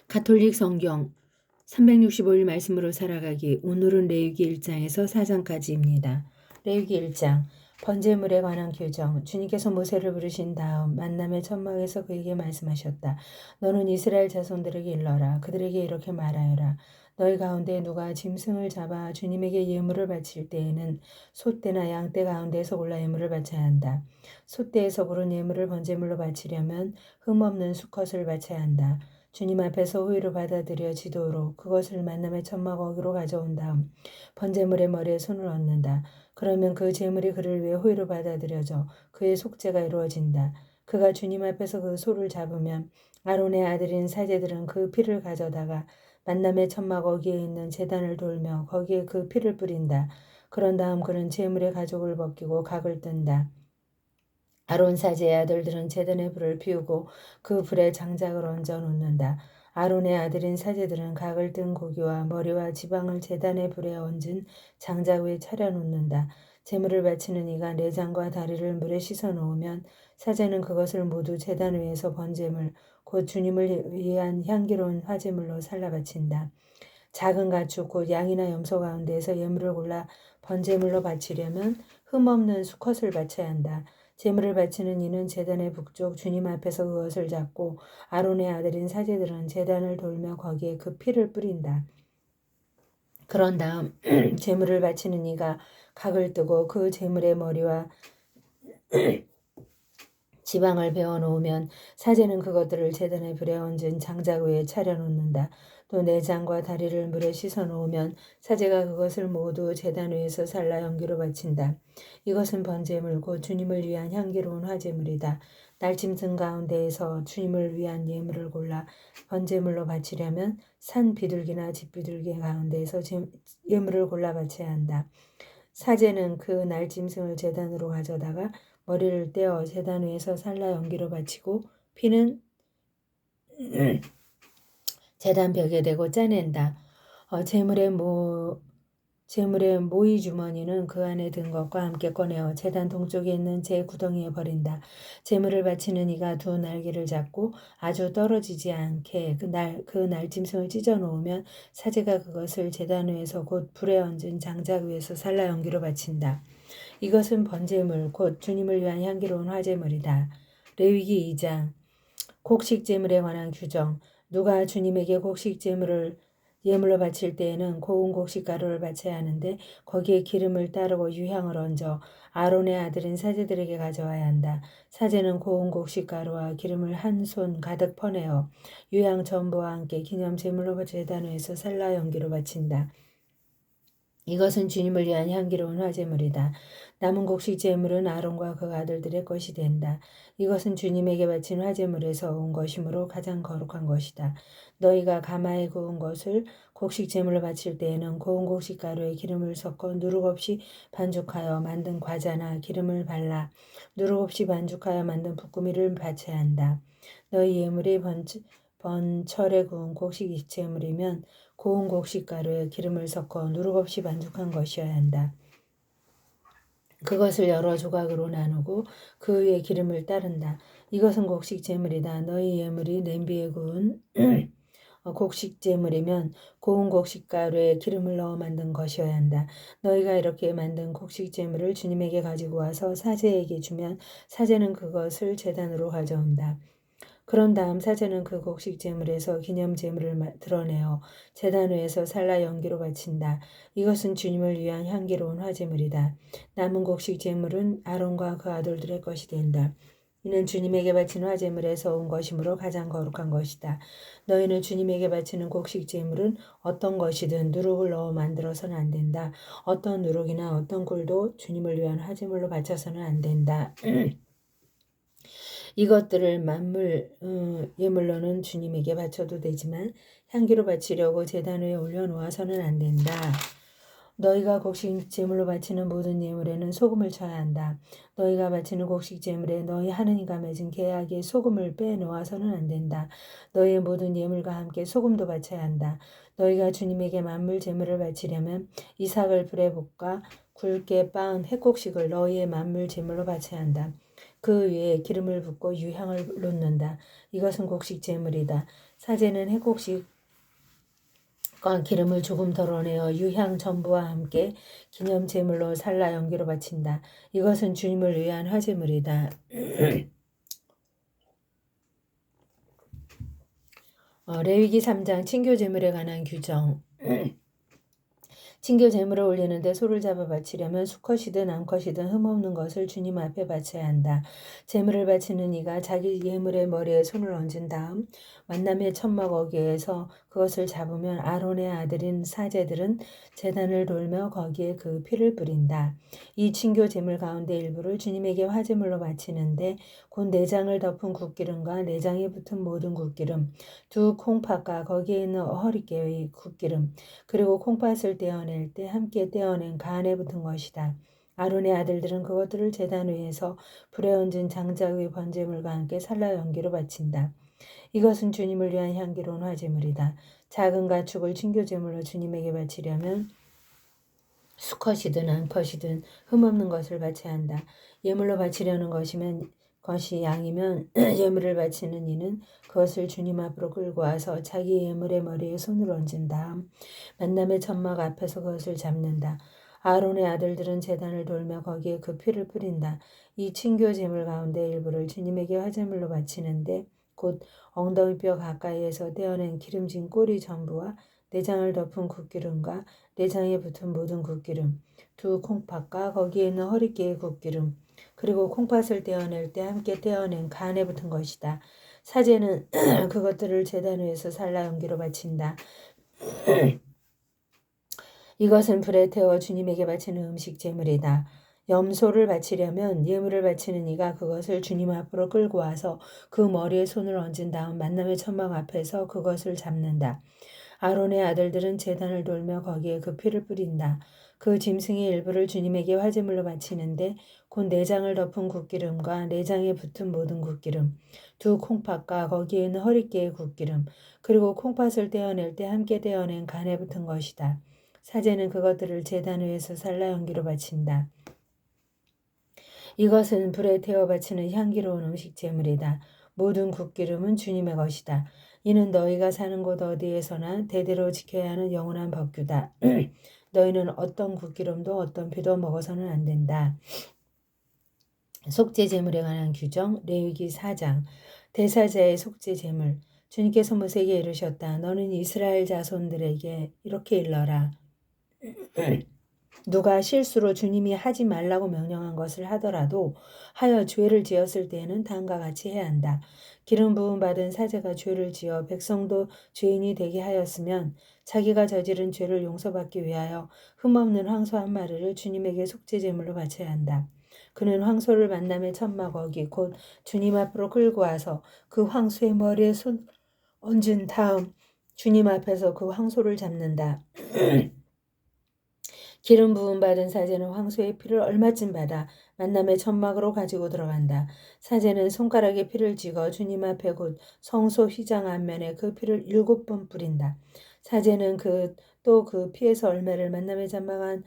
가톨릭 성경 365일 말씀으로 살아가기. 오늘은 레위기 1장에서 4장까지입니다. 레위기 1장 번제물에 관한 규정. 주님께서 모세를 부르신 다음 만남의 천막에서 그에게 말씀하셨다. 너는 이스라엘 자손들에게 일러라. 그들에게 이렇게 말하여라. 너희 가운데 누가 짐승을 잡아 주님에게 예물을 바칠 때에는 소떼나 양떼 가운데에서 골라 예물을 바쳐야 한다. 소떼에서 고른 예물을 번제물로 바치려면 흠없는 수컷을 바쳐야 한다. 주님 앞에서 호의로 받아들여지도록 그것을 만남의 천막 어기로 가져온 다음 번제물의 머리에 손을 얹는다. 그러면 그 제물이 그를 위해 호의로 받아들여져 그의 속죄가 이루어진다. 그가 주님 앞에서 그 소를 잡으면 아론의 아들인 사제들은 그 피를 가져다가 만남의 천막 어기에 있는 제단을 돌며 거기에 그 피를 뿌린다. 그런 다음 그는 제물의 가죽을 벗기고 각을 뜬다. 아론 사제의 아들들은 제단에 불을 피우고 그 불에 장작을 얹어 놓는다. 아론의 아들인 사제들은 각을 뜬 고기와 머리와 지방을 제단의 불에 얹은 장작 위에 차려 놓는다. 제물을 바치는 이가 내장과 다리를 물에 씻어 놓으면 사제는 그것을 모두 제단 위에서 번제물 곧 주님을 위한 향기로운 화제물로 살라 바친다. 작은 가축 곧 양이나 염소 가운데에서 예물을 골라 번제물로 바치려면 흠없는 수컷을 바쳐야 한다. 제물을 바치는 이는 제단의 북쪽 주님 앞에서 그것을 잡고 아론의 아들인 사제들은 제단을 돌며 거기에 그 피를 뿌린다. 그런 다음 제물을 바치는 이가 각을 뜨고 그 제물의 머리와 지방을 베어 놓으면 사제는 그것들을 제단의 불에 얹은 장작 위에 차려 놓는다. 또 내장과 다리를 물에 씻어 놓으면 사제가 그것을 모두 제단 위에서 살라 연기로 바친다. 이것은 번제물 곧 주님을 위한 향기로운 화제물이다. 날짐승 가운데에서 주님을 위한 예물을 골라 번제물로 바치려면 산 비둘기나 집 비둘기 가운데에서 예물을 골라 바쳐야 한다. 사제는 그 날짐승을 제단으로 가져다가 머리를 떼어 제단 위에서 살라 연기로 바치고 피는 제단 벽에 대고 짜낸다. 제물의 모이 주머니는 그 안에 든 것과 함께 꺼내어 제단 동쪽에 있는 제 구덩이에 버린다. 제물을 바치는 이가 두 날개를 잡고 아주 떨어지지 않게 그 날짐승을 찢어 놓으면 사제가 그것을 제단 위에서 곧 불에 얹은 장작 위에서 살라 연기로 바친다. 이것은 번제물 곧 주님을 위한 향기로운 화제물이다. 레위기 2장 곡식 제물에 관한 규정. 누가 주님에게 곡식 제물을 예물로 바칠 때에는 고운 곡식 가루를 바쳐야 하는데 거기에 기름을 따르고 유향을 얹어 아론의 아들인 사제들에게 가져와야 한다. 사제는 고운 곡식 가루와 기름을 한 손 가득 퍼내어 유향 전부와 함께 기념 제물로 제단 위에서 살라 연기로 바친다. 이것은 주님을 위한 향기로운 화제물이다. 남은 곡식 제물은 아론과 그 아들들의 것이 된다. 이것은 주님에게 바친 화제물에서 온 것이므로 가장 거룩한 것이다. 너희가 가마에 구운 것을 곡식 제물로 바칠 때에는 고운 곡식 가루에 기름을 섞어 누룩 없이 반죽하여 만든 과자나 기름을 발라 누룩 없이 반죽하여 만든 붓구미를 바쳐야 한다. 너희 예물이 번철에 구운 곡식 제물이면 고운 곡식 가루에 기름을 섞어 누룩 없이 반죽한 것이어야 한다. 그것을 여러 조각으로 나누고 그 위에 기름을 따른다. 이것은 곡식 제물이다. 너희 예물이 냄비에 구운 곡식 제물이면 고운 곡식 가루에 기름을 넣어 만든 것이어야 한다. 너희가 이렇게 만든 곡식 제물을 주님에게 가지고 와서 사제에게 주면 사제는 그것을 제단으로 가져온다. 그런 다음 사제는 그 곡식 제물에서 기념 제물을 드러내어 제단 위에서 살라 연기로 바친다. 이것은 주님을 위한 향기로운 화제물이다. 남은 곡식 제물은 아론과 그 아들들의 것이 된다. 이는 주님에게 바친 화제물에서 온 것이므로 가장 거룩한 것이다. 너희는 주님에게 바치는 곡식 제물은 어떤 것이든 누룩을 넣어 만들어서는 안 된다. 어떤 누룩이나 어떤 꿀도 주님을 위한 화제물로 바쳐서는 안 된다. 이것들을 예물로는 주님에게 바쳐도 되지만 향기로 바치려고 제단 위에 올려놓아서는 안 된다. 너희가 곡식 제물로 바치는 모든 예물에는 소금을 쳐야 한다. 너희가 바치는 곡식 제물에 너희 하느님과 맺은 계약에 소금을 빼놓아서는 안 된다. 너희의 모든 예물과 함께 소금도 바쳐야 한다. 너희가 주님에게 만물 제물을 바치려면 이삭을 불에 볶아 굵게 빻은 햇곡식을 너희의 만물 제물로 바쳐야 한다. 그 위에 기름을 붓고 유향을 놓는다. 이것은 곡식 제물이다. 사제는 해곡식과 기름을 조금 덜어내어 유향 전부와 함께 기념 제물로 살라 연기로 바친다. 이것은 주님을 위한 화제물이다. 레위기 3장 친교 제물에 관한 규정. 친교 제물을 올리는데 소를 잡아 바치려면 수컷이든 암컷이든 흠없는 것을 주님 앞에 바쳐야 한다. 제물을 바치는 이가 자기 예물의 머리에 손을 얹은 다음 만남의 천막 어귀에서 그것을 잡으면 아론의 아들인 사제들은 제단을 돌며 거기에 그 피를 뿌린다. 이 친교 제물 가운데 일부를 주님에게 화제물로 바치는데 곧 내장을 덮은 국기름과 내장에 붙은 모든 국기름, 두 콩팥과 거기에 있는 허리깨의 국기름, 그리고 콩팥을 떼어낼 때 함께 떼어낸 간에 붙은 것이다. 아론의 아들들은 그것들을 제단 위에서 불에 얹은 장작 위 번제물과 함께 살라 연기로 바친다. 이것은 주님을 위한 향기로운 화제물이다. 작은 가축을 친교제물로 주님에게 바치려면 수컷이든 암컷이든 흠없는 것을 바쳐야 한다. 예물로 바치려는 것이 양이면 예물을 바치는 이는 그것을 주님 앞으로 끌고 와서 자기 예물의 머리에 손을 얹은 다음 만남의 천막 앞에서 그것을 잡는다. 아론의 아들들은 제단을 돌며 거기에 그 피를 뿌린다. 이 친교 제물 가운데 일부를 주님에게 화제물로 바치는데 곧 엉덩이뼈 가까이에서 떼어낸 기름진 꼬리 전부와 내장을 덮은 국기름과 내장에 붙은 모든 국기름, 두 콩팥과 거기에 있는 허리깨의 국기름, 그리고 콩팥을 떼어낼 때 함께 떼어낸 간에 붙은 것이다. 사제는 그것들을 제단 위에서 살라 연기로 바친다. 이것은 불에 태워 주님에게 바치는 음식 제물이다. 염소를 바치려면 예물을 바치는 이가 그것을 주님 앞으로 끌고 와서 그 머리에 손을 얹은 다음 만남의 천막 앞에서 그것을 잡는다. 아론의 아들들은 제단을 돌며 거기에 그 피를 뿌린다. 그 짐승의 일부를 주님에게 화제물로 바치는데 곧 내장을 덮은 국기름과 내장에 붙은 모든 국기름, 두 콩팥과 거기에 있는 허리깨의 국기름, 그리고 콩팥을 떼어낼 때 함께 떼어낸 간에 붙은 것이다. 사제는 그것들을 제단 위에서 살라 연기로 바친다. 이것은 불에 태워 바치는 향기로운 음식 제물이다. 모든 국기름은 주님의 것이다. 이는 너희가 사는 곳 어디에서나 대대로 지켜야 하는 영원한 법규다. 너희는 어떤 국기름도 어떤 피도 먹어서는 안 된다. 속죄 제물에 관한 규정 레위기 4장 대사자의 속죄 제물 주님께서 모세에게 이르셨다. 너는 이스라엘 자손들에게 이렇게 일러라. 누가 실수로 주님이 하지 말라고 명령한 것을 하더라도 하여 죄를 지었을 때에는 다음과 같이 해야 한다. 기름 부음 받은 사제가 죄를 지어 백성도 죄인이 되게 하였으면 자기가 저지른 죄를 용서받기 위하여 흠없는 황소 한 마리를 주님에게 속죄제물로 바쳐야 한다. 그는 황소를 만남의 천막 어기 곧 주님 앞으로 끌고 와서 그 황소의 머리에 손 얹은 다음 주님 앞에서 그 황소를 잡는다. 기름 부음 받은 사제는 황소의 피를 얼마쯤 받아 만남의 천막으로 가지고 들어간다. 사제는 손가락에 피를 찍어 주님 앞에 곧 성소 휘장 앞면에 그 피를 7번 뿌린다. 사제는 또 그 피에서 얼매를 만남의 천막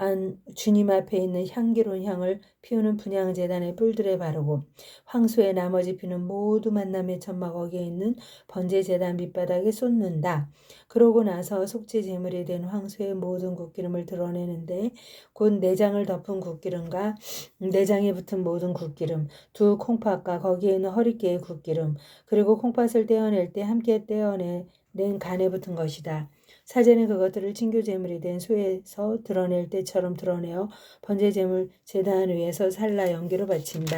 안 주님 앞에 있는 향기로운 향을 피우는 분향제단의 뿔들에 바르고 황소의 나머지 피는 모두 만남의 천막 어기에 있는 번제제단 밑바닥에 쏟는다. 그러고 나서 속죄 제물이 된 황소의 모든 국기름을 드러내는데 곧 내장을 덮은 국기름과 내장에 붙은 모든 국기름, 두 콩팥과 거기에 있는 허리깨의 국기름, 그리고 콩팥을 떼어낼 때 함께 떼어낸 간에 붙은 것이다. 사제는 그것들을 친교 제물이 된 소에서 드러낼 때처럼 드러내어 번제 제물 제단 위에서 살라 연기로 바친다.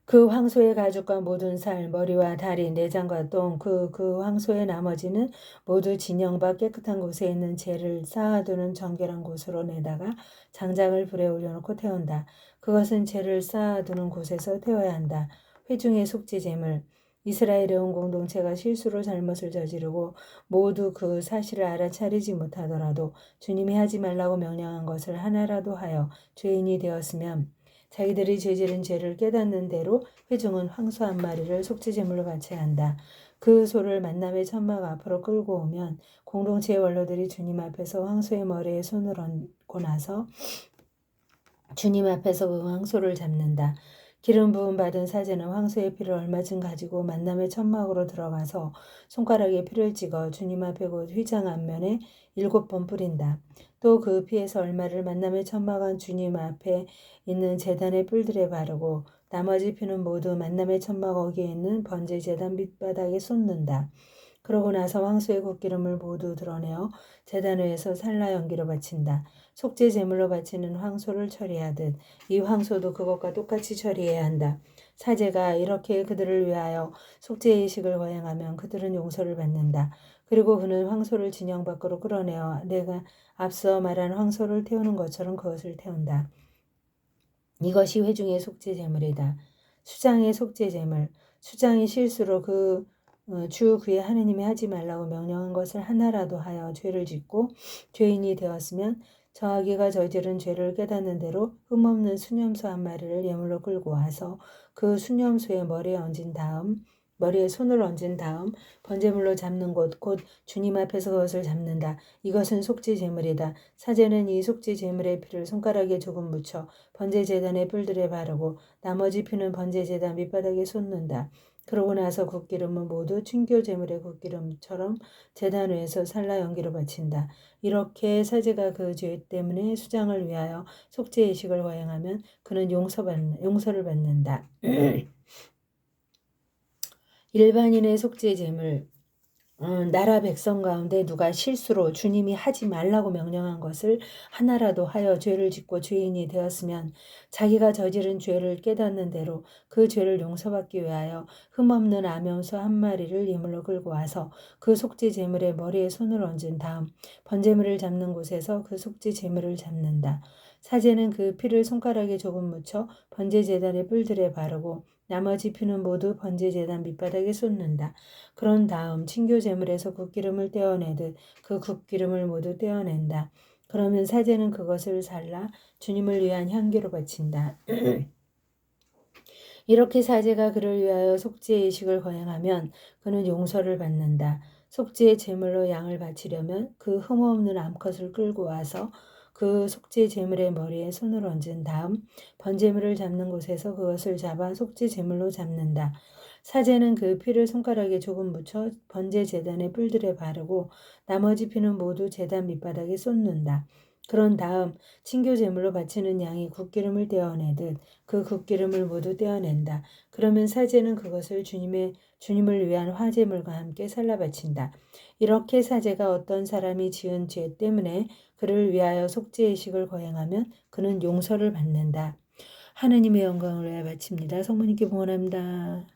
그 황소의 가죽과 모든 살, 머리와 다리, 내장과 똥, 그 황소의 나머지는 모두 진영 밖 깨끗한 곳에 있는 재를 쌓아두는 정결한 곳으로 내다가 장작을 불에 올려놓고 태운다. 그것은 재를 쌓아두는 곳에서 태워야 한다. 회중의 속죄 제물. 이스라엘의 온 공동체가 실수로 잘못을 저지르고 모두 그 사실을 알아차리지 못하더라도 주님이 하지 말라고 명령한 것을 하나라도 하여 죄인이 되었으면 자기들이 저지른 죄를 깨닫는 대로 회중은 황소 한 마리를 속죄제물로 바쳐야 한다. 그 소를 만남의 천막 앞으로 끌고 오면 공동체의 원로들이 주님 앞에서 황소의 머리에 손을 얹고 나서 주님 앞에서 그 황소를 잡는다. 기름 부음 받은 사제는 황소의 피를 얼마쯤 가지고 만남의 천막으로 들어가서 손가락에 피를 찍어 주님 앞에 곧 휘장 앞면에 7번 뿌린다. 또 그 피에서 얼마를 만남의 천막 안 주님 앞에 있는 제단의 뿔들에 바르고 나머지 피는 모두 만남의 천막 어기에 있는 번제 제단 밑바닥에 쏟는다. 그러고 나서 황소의 콧기름을 모두 드러내어 제단 위에서 살라 연기로 바친다. 속죄 제물로 바치는 황소를 처리하듯 이 황소도 그것과 똑같이 처리해야 한다. 사제가 이렇게 그들을 위하여 속죄 의식을 거행하면 그들은 용서를 받는다. 그리고 그는 황소를 진영 밖으로 끌어내어 내가 앞서 말한 황소를 태우는 것처럼 그것을 태운다. 이것이 회중의 속죄 제물이다. 수장의 속죄 제물. 수장이 실수로 주 그의 하느님이 하지 말라고 명령한 것을 하나라도 하여 죄를 짓고 죄인이 되었으면 저하기가 저지른 죄를 깨닫는 대로 흠없는 수념소 한 마리를 예물로 끌고 와서 그 수념소의 머리에 손을 얹은 다음 번제물로 잡는 곳 곧 주님 앞에서 그것을 잡는다. 이것은 속죄 제물이다. 사제는 이 속죄 제물의 피를 손가락에 조금 묻혀 번제 제단의 뿔들에 바르고 나머지 피는 번제 제단 밑바닥에 쏟는다. 그러고 나서 굿기름은 모두 순교 제물의 굿기름처럼 제단 위에서 살라 연기로 바친다. 이렇게 사제가 그 죄 때문에 수장을 위하여 속죄 의식을 거행하면 그는 용서를 받는다. 일반인의 속죄 제물. 나라 백성 가운데 누가 실수로 주님이 하지 말라고 명령한 것을 하나라도 하여 죄를 짓고 죄인이 되었으면 자기가 저지른 죄를 깨닫는 대로 그 죄를 용서받기 위하여 흠없는 암염소 한 마리를 예물로 끌고 와서 그 속죄 제물의 머리에 손을 얹은 다음 번제물을 잡는 곳에서 그 속죄 제물을 잡는다. 사제는 그 피를 손가락에 조금 묻혀 번제 제단의 뿔들에 바르고 나머지 피는 모두 번제 제단 밑바닥에 쏟는다. 그런 다음 친교 제물에서 굿기름을 떼어내듯 그 굿기름을 모두 떼어낸다. 그러면 사제는 그것을 잘라 주님을 위한 향기로 바친다. 이렇게 사제가 그를 위하여 속죄 의식을 거행하면 그는 용서를 받는다. 속죄의 제물로 양을 바치려면 그 흠없는 암컷을 끌고 와서 그 속죄 제물의 머리에 손을 얹은 다음 번제물을 잡는 곳에서 그것을 잡아 속죄 제물로 잡는다. 사제는 그 피를 손가락에 조금 묻혀 번제 제단의 뿔들에 바르고 나머지 피는 모두 제단 밑바닥에 쏟는다. 그런 다음 친교 제물로 바치는 양이 굿기름을 떼어내듯 그 굿기름을 모두 떼어낸다. 그러면 사제는 그것을 주님을 위한 화제물과 함께 살라 바친다. 이렇게 사제가 어떤 사람이 지은 죄 때문에 그를 위하여 속죄의식을 거행하면 그는 용서를 받는다. 하느님의 영광을 위하여 바칩니다. 성모님께 봉헌합니다.